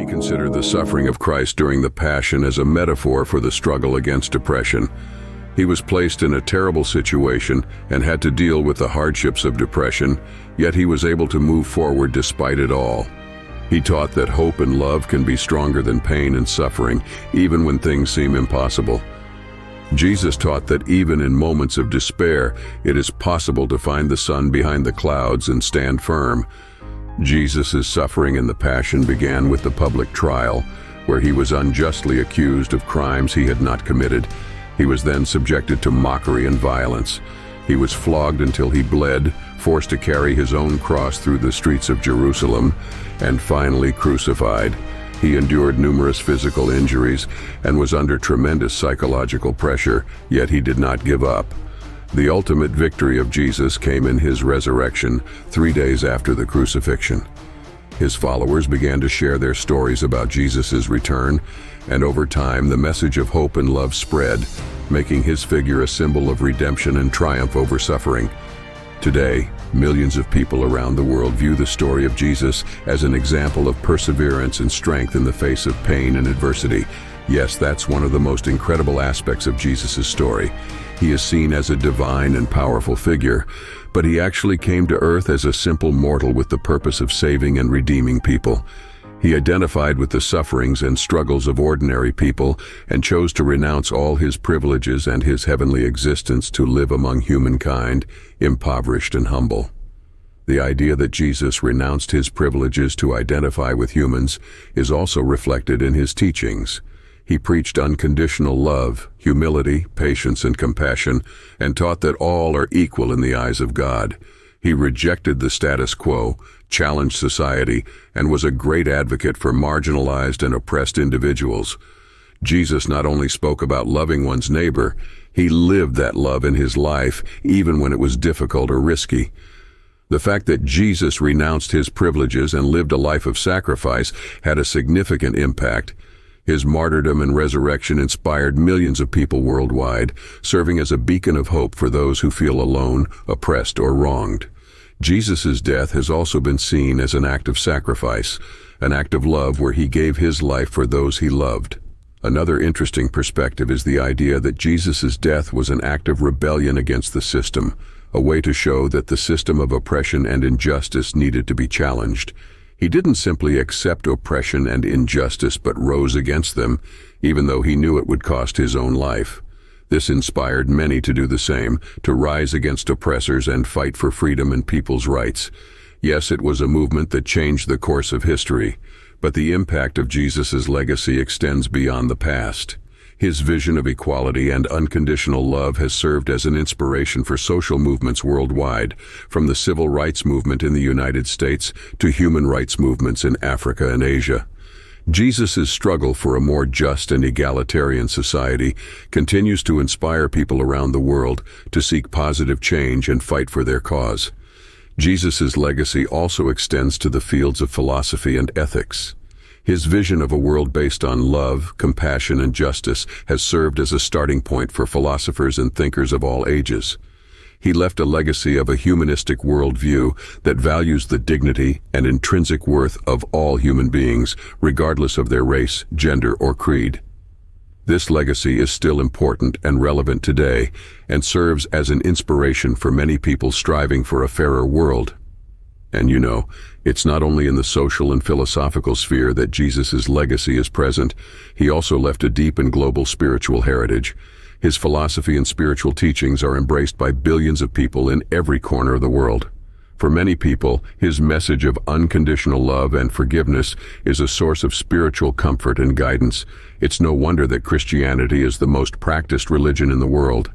consider the suffering of Christ during the Passion as a metaphor for the struggle against depression. He was placed in a terrible situation and had to deal with the hardships of depression, yet he was able to move forward despite it all. He taught that hope and love can be stronger than pain and suffering, even when things seem impossible. Jesus taught that even in moments of despair, it is possible to find the sun behind the clouds and stand firm. Jesus' suffering in the Passion began with the public trial, where he was unjustly accused of crimes he had not committed. He was then subjected to mockery and violence. He was flogged until he bled, forced to carry his own cross through the streets of Jerusalem, and finally crucified. He endured numerous physical injuries and was under tremendous psychological pressure, yet he did not give up. The ultimate victory of Jesus came in his resurrection 3 days after the crucifixion. His followers began to share their stories about Jesus' return, and over time the message of hope and love spread, making his figure a symbol of redemption and triumph over suffering. Today, millions of people around the world view the story of Jesus as an example of perseverance and strength in the face of pain and adversity. Yes, that's one of the most incredible aspects of Jesus' story. He is seen as a divine and powerful figure, but he actually came to earth as a simple mortal with the purpose of saving and redeeming people. He identified with the sufferings and struggles of ordinary people and chose to renounce all his privileges and his heavenly existence to live among humankind, impoverished and humble. The idea that Jesus renounced his privileges to identify with humans is also reflected in his teachings. He preached unconditional love, humility, patience, and compassion, and taught that all are equal in the eyes of God. He rejected the status quo, challenged society, and was a great advocate for marginalized and oppressed individuals. Jesus not only spoke about loving one's neighbor, he lived that love in his life, even when it was difficult or risky. The fact that Jesus renounced his privileges and lived a life of sacrifice had a significant impact. His martyrdom and resurrection inspired millions of people worldwide, serving as a beacon of hope for those who feel alone, oppressed, or wronged. Jesus' death has also been seen as an act of sacrifice, an act of love where he gave his life for those he loved. Another interesting perspective is the idea that Jesus' death was an act of rebellion against the system, a way to show that the system of oppression and injustice needed to be challenged. He didn't simply accept oppression and injustice but rose against them, even though he knew it would cost his own life. This inspired many to do the same, to rise against oppressors and fight for freedom and people's rights. Yes, it was a movement that changed the course of history, but the impact of Jesus' legacy extends beyond the past. His vision of equality and unconditional love has served as an inspiration for social movements worldwide, from the civil rights movement in the United States to human rights movements in Africa and Asia. Jesus' struggle for a more just and egalitarian society continues to inspire people around the world to seek positive change and fight for their cause. Jesus' legacy also extends to the fields of philosophy and ethics. His vision of a world based on love, compassion, and justice has served as a starting point for philosophers and thinkers of all ages. He left a legacy of a humanistic worldview that values the dignity and intrinsic worth of all human beings, regardless of their race, gender, or creed. This legacy is still important and relevant today, and serves as an inspiration for many people striving for a fairer world. And you know, it's not only in the social and philosophical sphere that Jesus' legacy is present. He also left a deep and global spiritual heritage. His philosophy and spiritual teachings are embraced by billions of people in every corner of the world. For many people, his message of unconditional love and forgiveness is a source of spiritual comfort and guidance. It's no wonder that Christianity is the most practiced religion in the world.